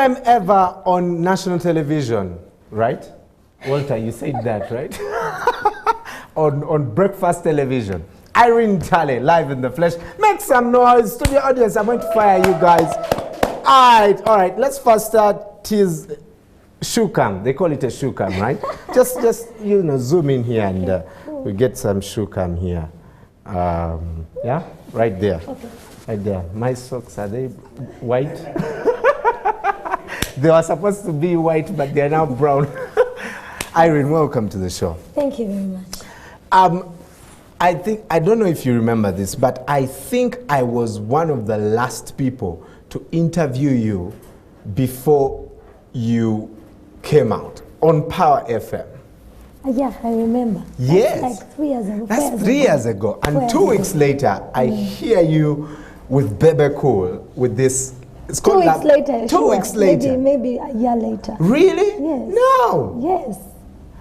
time ever on national television, right? Walter, you said that, right? on breakfast television. Irene Ntale, live in the flesh. Make some noise. Studio audience, I'm going to fire you guys. All right. Let's first start tease shukam. They call it a shukam, right? just zoom in here and we get some shukam here. Yeah, right there. Okay. Right there. My socks, are they white? They were supposed to be white, but they're now brown. Irene, welcome to the show. Thank you very much. I don't know if you remember this, but I think I was one of the last people to interview you before you came out on Power FM. Yeah, I remember. Yes. That's like 3 years ago. That's 3 years ago. And 2 weeks later, I hear you with Bebe Cool with this. It's called 2 weeks later. 2 weeks later. Maybe a year later. Really? Yes. No. Yes.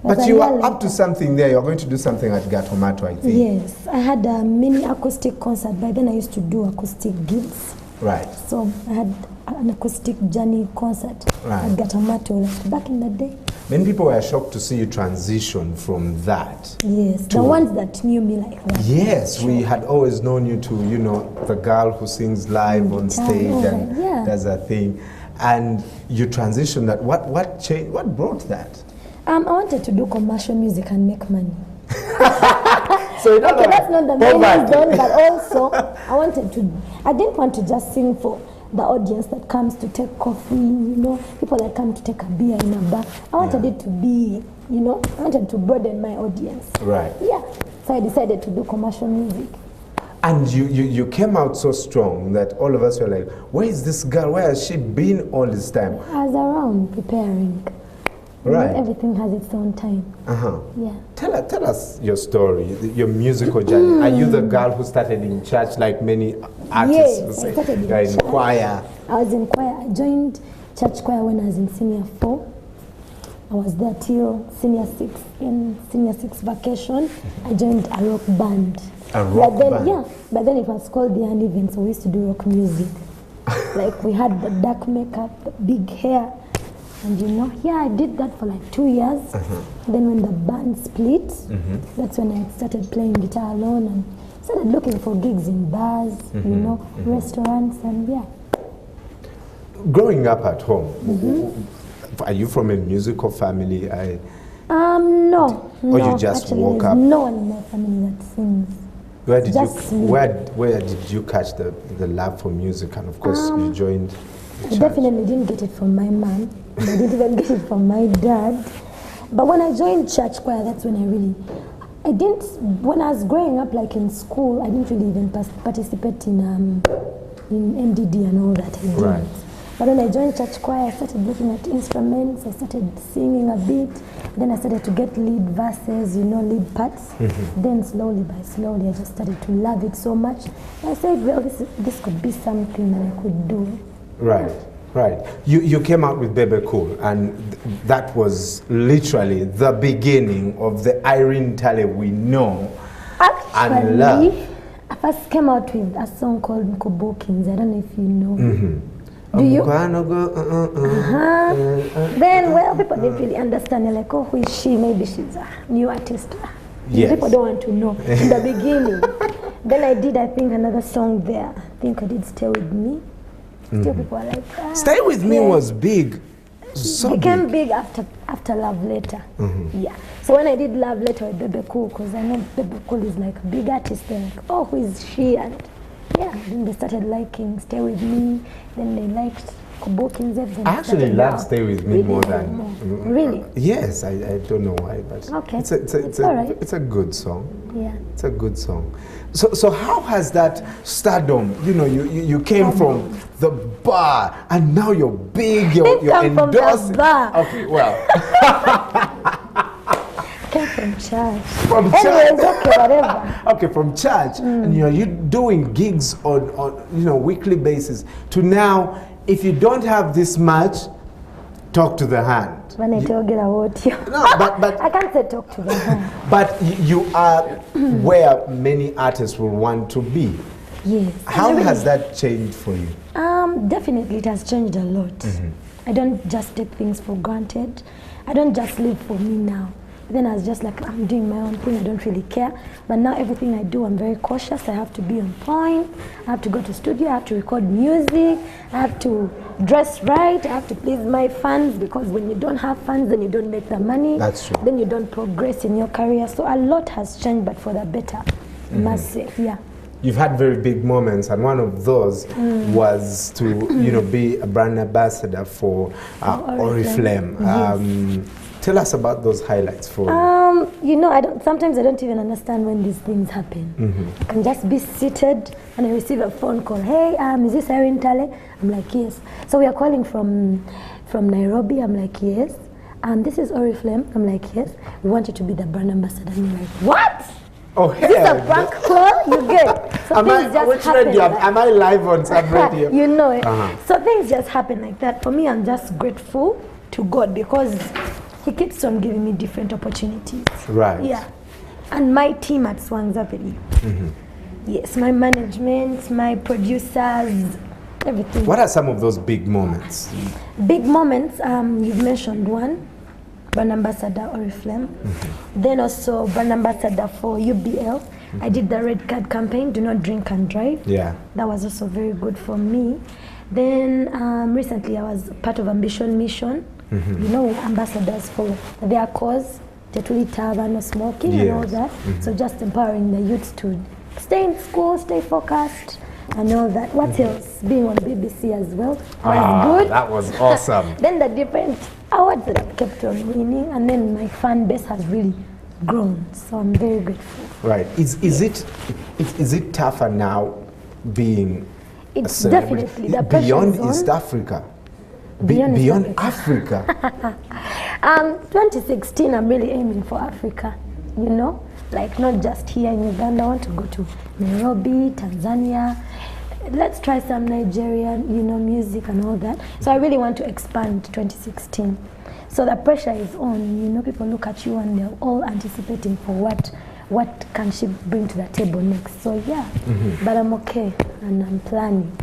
But you are up to something there. You're going to do something at Gatomato, I think. Yes. I had a mini acoustic concert. By then I used to do acoustic gigs. Right. So I had an acoustic journey concert at Gatomato back in the day. Many people were shocked to see you transition from that. Yes, the ones that knew me like that. Yes, we had always known you to, the girl who sings live on stage and does a thing. And you transitioned that. What changed? What brought that? I wanted to do commercial music and make money. So okay, that's not the main reason, but also I didn't want to just sing for the audience that comes to take coffee, people that come to take a beer in a bar. I wanted it to be, I wanted to broaden my audience. Right. Yeah. So I decided to do commercial music. And you came out so strong that all of us were like, where is this girl? Where has she been all this time? I was around preparing. Right. Everything has its own time. Yeah. Tell us your story, your musical journey. Are you the girl who started in church like many artists? Yes, I started in choir. I was in choir. I joined church choir when I was in senior 4. I was there till senior 6. In senior 6 vacation, I joined a rock band. A rock band? Yeah, but then it was called the Uneven, so we used to do rock music. Like we had the dark makeup, the big hair. And I did that for like 2 years. Then when the band split, that's when I started playing guitar alone and started looking for gigs in bars, restaurants, and Growing up at home, are you from a musical family? No. Or you just actually, woke up? No one in my family that sings. Where did you catch the love for music? And of course, you joined the church. I definitely didn't get it from my mom. I didn't even get it from my dad. But when I joined church choir, that's when when I was growing up, like in school, I didn't really even participate in NDD and all that. I didn't. Right. But when I joined church choir, I started looking at instruments, I started singing a bit, then I started to get lead verses, lead parts. Then slowly by slowly, I just started to love it so much. I said, well, this could be something that I could do. Right. You came out with Bebe Cool, and that was literally the beginning of the Irene Ntale we know and love. I first came out with a song called Mkobokins. I don't know if you know. Do you? Then, people didn't really understand. They're like, oh, who is she? Maybe she's a new artist. Yes. People don't want to know in the beginning. Then I did, another song there. I think I did Stay With Me. Still people are like, Stay With Me was big. So became big after Love Letter. Yeah. So when I did Love Letter with Bebe Cool, because I know Bebe Cool is like a big artist, they're like, oh, who is she? And then they started liking Stay With Me. Then they liked Kobokins. I actually love Stay With Me more than... Really? Yes, I don't know why, but okay. It's a good song. Yeah. It's a good song. So how has that stardom, you came from the bar and now you're big, you're endorsing. From the bar. Okay, well. Came from church. From church. Anyways, okay, whatever. Okay, from church. And you're doing gigs on weekly basis to now, if you don't have this much, talk to the hand. When I talk about you. No, but I can't say talk to the hand. But you are where many artists will want to be. Yes. How has that changed for you? Definitely it has changed a lot. I don't just take things for granted. I don't just live for me now. Then I was just like, I'm doing my own thing, I don't really care. But now everything I do, I'm very cautious. I have to be on point. I have to go to studio, I have to record music, I have to dress right, I have to please my fans, because when you don't have fans, then you don't make the money. That's true. Then you don't progress in your career. So a lot has changed, but for the better, I must say, yeah. You've had very big moments, and one of those was to, be a brand ambassador for Oriflame. Yes. Tell us about those highlights for sometimes I don't even understand when these things happen. I can just be seated and I receive a phone call. Hey, is this Irene Ntale? I'm like, yes. So we are calling from Nairobi. I'm like, yes. This is Oriflame. I'm like, yes. We want you to be the brand ambassador. And you're like, what? Oh, is this a prank call? You get. So things just happen. Am I live on some radio? You know it. So things just happen like that. For me, I'm just grateful to God because He keeps on giving me different opportunities. Right. Yeah. And my team at Songwriting. Yes, my management, my producers, everything. What are some of those big moments? Big moments, you've mentioned one, brand ambassador Oriflame. Then also brand ambassador for UBL. I did the red card campaign, do not drink and drive. Yeah. That was also very good for me. Then recently I was part of Ambition Mission. Ambassadors for their cause, Tetulitava, no smoking, and all that. So just empowering the youth to stay in school, stay focused, and all that. What else? Being on BBC as well was good. That was awesome. Then the different awards that I've kept on winning, and then my fan base has really grown. So I'm very grateful. Right. Is it tougher now being it's definitely the beyond East Africa? Beyond Africa. 2016, I'm really aiming for Africa, like not just here in Uganda. I want to go to Nairobi, Tanzania. Let's try some Nigerian, music and all that. So I really want to expand 2016. So the pressure is on, people look at you and they're all anticipating for what can she bring to the table next. So yeah, but I'm okay and I'm planning.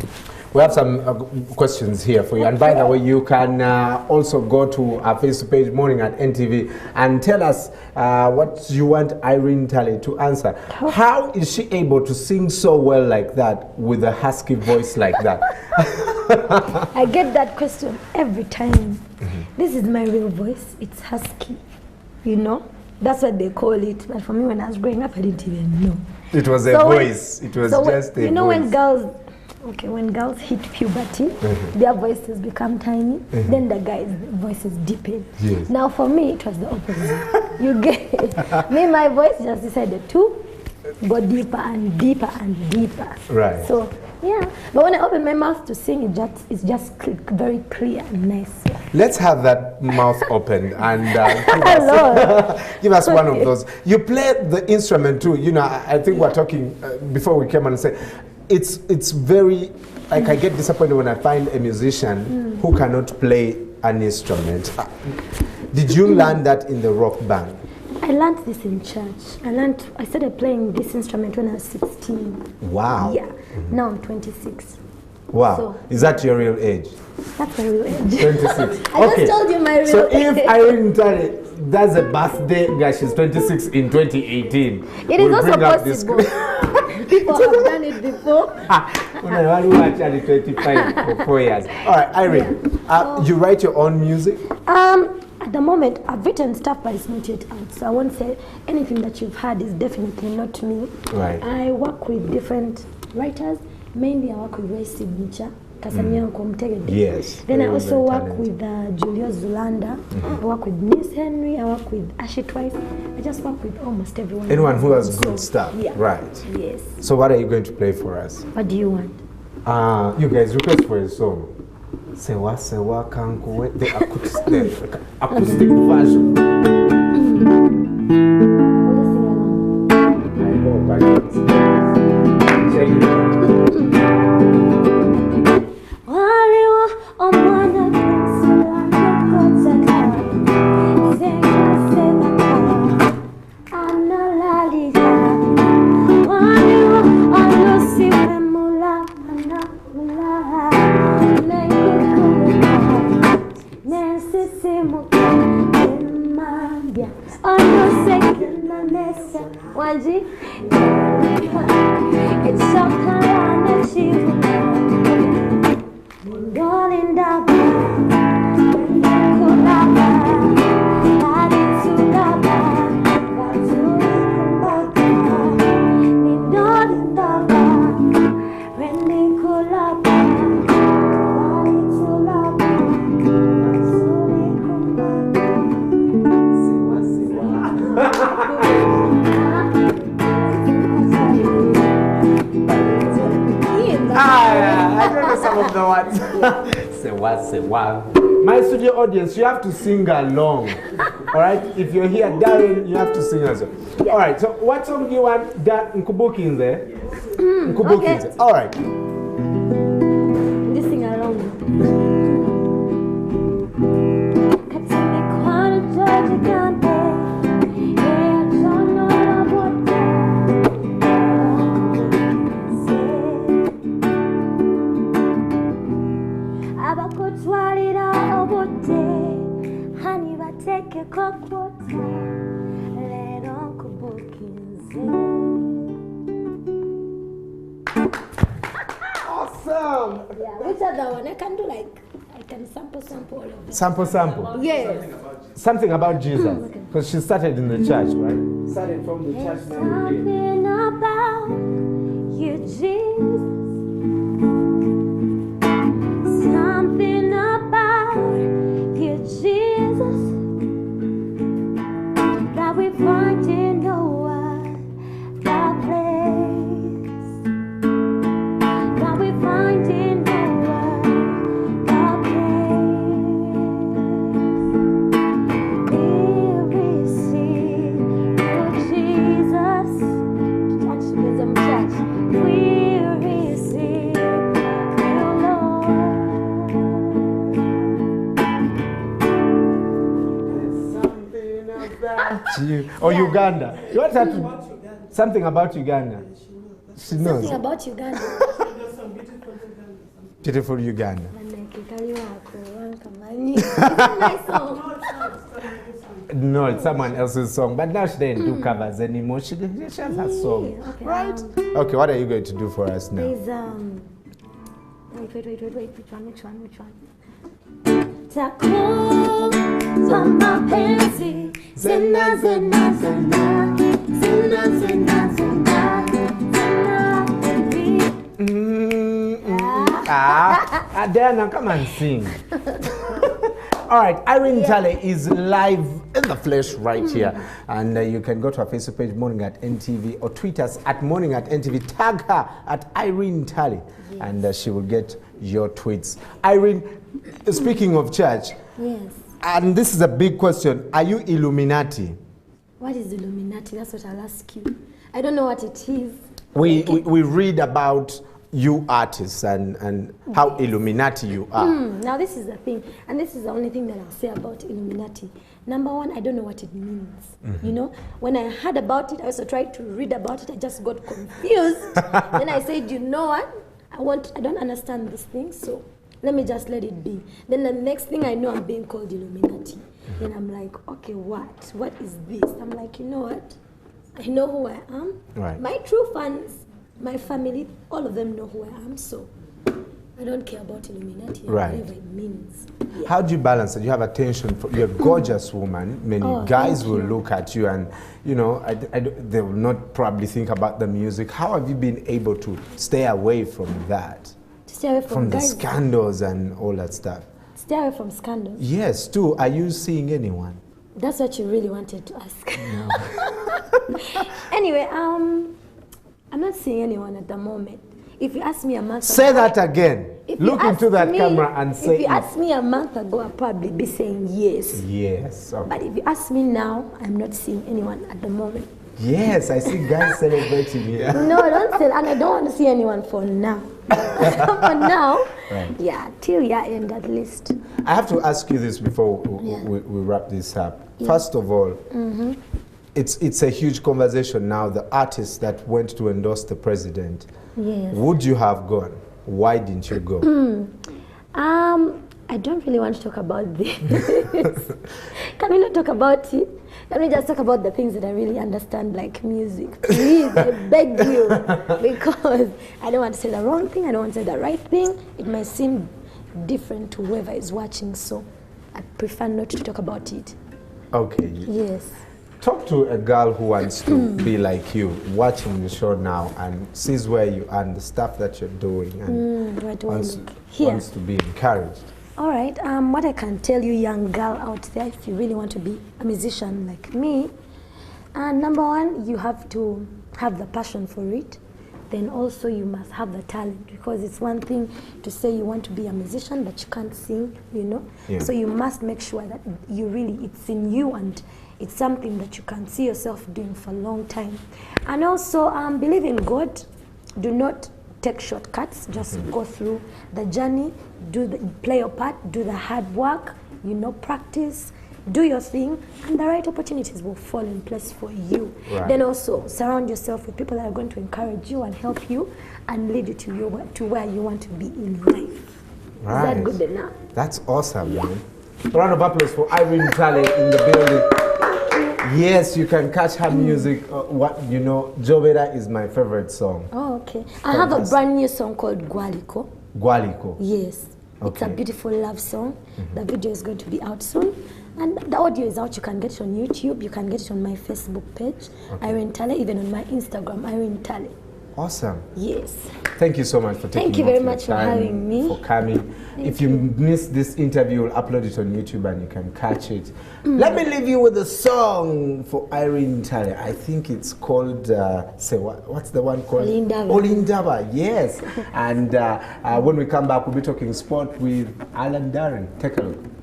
We have some questions here for you. And by the way, you can also go to our Facebook page, Morning at NTV, and tell us what you want Irene Ntale to answer. How is she able to sing so well like that with a husky voice like that? I get that question every time. This is my real voice. It's husky, That's what they call it. But for me, when I was growing up, I didn't even know. It was a voice. It was just a voice. When girls hit puberty, their voices become tiny, then the guys' voices deepen. Yes. Now for me, it was the opposite. You get it? Me, my voice just decided to go deeper and deeper and deeper. Right. So, yeah. But when I open my mouth to sing, it's just very clear and nice. Let's have that mouth open and give us one of those. You play the instrument too. I think we're talking before we came and said, it's very, like I get disappointed when I find a musician who cannot play an instrument. Did you learn that in the rock band? I learned this in church. I started playing this instrument when I was 16. Wow. Yeah. Now I'm 26. Wow. So, is that your real age? That's my real age. 26. I just told you my real age. So if Irene Ntale does a birthday, she's 26 in 2018. It is also possible. People have done it before. When I was actually 25 for 4 years. All right, Irene, you write your own music? At the moment, I've written stuff, but it's not yet out. So I won't say anything that you've heard is definitely not me. Right. I work with different writers. Mainly, I work with Ray Signature. Yes. Then I also work with Julius Zulanda. I work with Miss Henry. I work with Ashley Twice. I just work with almost everyone. Anyone who has good stuff. Yeah. Right. Yes. So what are you going to play for us? What do you want? You guys request for a song. Sewa Sewa Kankuwe, the acoustic version. I hope I can check it out. It's so kind that she will darling, I don't know some of the words. Say what? My studio audience, you have to sing along. All right? If you're here, Darren, you have to sing as well. All right, so what song do you want? That Nkubuki in there? Nkubuki in there. All right. Just sing along. Awesome! Yeah, which other one? I can do like, I can sample all of it. Sample? Yes. Something about Jesus. Because she started in the church, right? Started from the church. Something about you, Jesus. Something about you, Jesus, that we find in no other place. That we find in no other place. We receive you, Jesus. Church, wisdom, church. We receive you, Lord. Something about you. Or Uganda. You want her to something about Uganda? She knows. Something about Uganda. Beautiful Uganda. Nice song. No, it's someone else's song. But now she doesn't do covers anymore. She has her song. Okay, Right? Okay, what are you going to do for us now? There's wait. Which one? Takuma mapenzi, zena. Diana, come and sing. All right, Irene Ntale is live in the flesh right here. And you can go to our Facebook page, Morning at NTV, or tweet us at Morning at NTV. Tag her at Irene Ntale, and she will get your tweets. Irene, speaking of church, Yes. and this is a big question, are you Illuminati? What is Illuminati? That's what I'll ask you. I don't know what it is. We read about you artists and how Illuminati you are. Now this is the thing, and this is the only thing that I'll say about Illuminati. Number one, I don't know what it means. You know, when I heard about it, I also tried to read about it. I just got confused. Then I said, you know what? I don't understand this thing, so let me just let it be. Then the next thing I know, I'm being called Illuminati. Then I'm like, okay, what? What is this? I'm like, you know what? I know who I am. Right. My true fans, my family, all of them know who I am, so I don't care about Illuminati, Right. whatever it means. Yeah. How do you balance it? You have attention for, you're a gorgeous woman. Many guys will look at you and, you know, they will not probably think about the music. How have you been able to stay away from that? To stay away from the guys. scandals and all that stuff? Stay away from scandals. Yes, too. Are you seeing anyone? That's what you really wanted to ask. No. Anyway, I'm not seeing anyone at the moment. If you ask me a month Say ago, that again. Look into that camera and say if you ask me a month ago, I'll probably be saying yes. Yes. Okay. But if you ask me now, I'm not seeing anyone at the moment. Yes, I see guys celebrating here. No, don't say, and I don't want to see anyone for now. For now, Right. yeah, till year end at least. I have to ask you this before we wrap this up. Yeah. First of all, it's a huge conversation now, the artists that went to endorse the president. Yes. Would you have gone? Why didn't you go? I don't really want to talk about this. Can we not talk about it? Can we just talk about the things that I really understand, like music? Please, I beg you. Because I don't want to say the wrong thing, I don't want to say the right thing. It might seem different to whoever is watching, so I prefer not to talk about it. Okay. Yes. Talk to a girl who wants to be like you, watching the show now and sees where you are and the stuff that you're doing and wants to be encouraged. All right, what I can tell you, young girl out there, if you really want to be a musician like me, number one, you have to have the passion for it. Then also you must have the talent, because it's one thing to say you want to be a musician but you can't sing, you know. Yeah. So you must make sure that it's in you and it's something that you can see yourself doing for a long time. And also believe in God. Do not take shortcuts. Just go through the journey, play your part, do the hard work, you know, practice, do your thing, and the right opportunities will fall in place for you. Right. Then also surround yourself with people that are going to encourage you and help you and lead you to where you want to be in life. Right. Is that good enough? That's awesome, man. A round of applause for Irene Ntale in the building. Yes, you can catch her music. Jobera is my favorite song. Oh, okay. I have a brand new song called Gwaliko. Gwaliko. Yes. Okay. It's a beautiful love song. The video is going to be out soon. And the audio is out. You can get it on YouTube. You can get it on my Facebook page, Irene Ntale, even on my Instagram, Irene Ntale. Awesome. Yes. Thank you so much for taking Thank you very much for having me. For coming. If you missed this interview, we'll upload it on YouTube and you can catch it. Let me leave you with a song for Irene Ntale. I think it's called, what's the one called? Olindaba. Olindaba, yes. And when we come back, we'll be talking sport with Alan Darren. Take a look.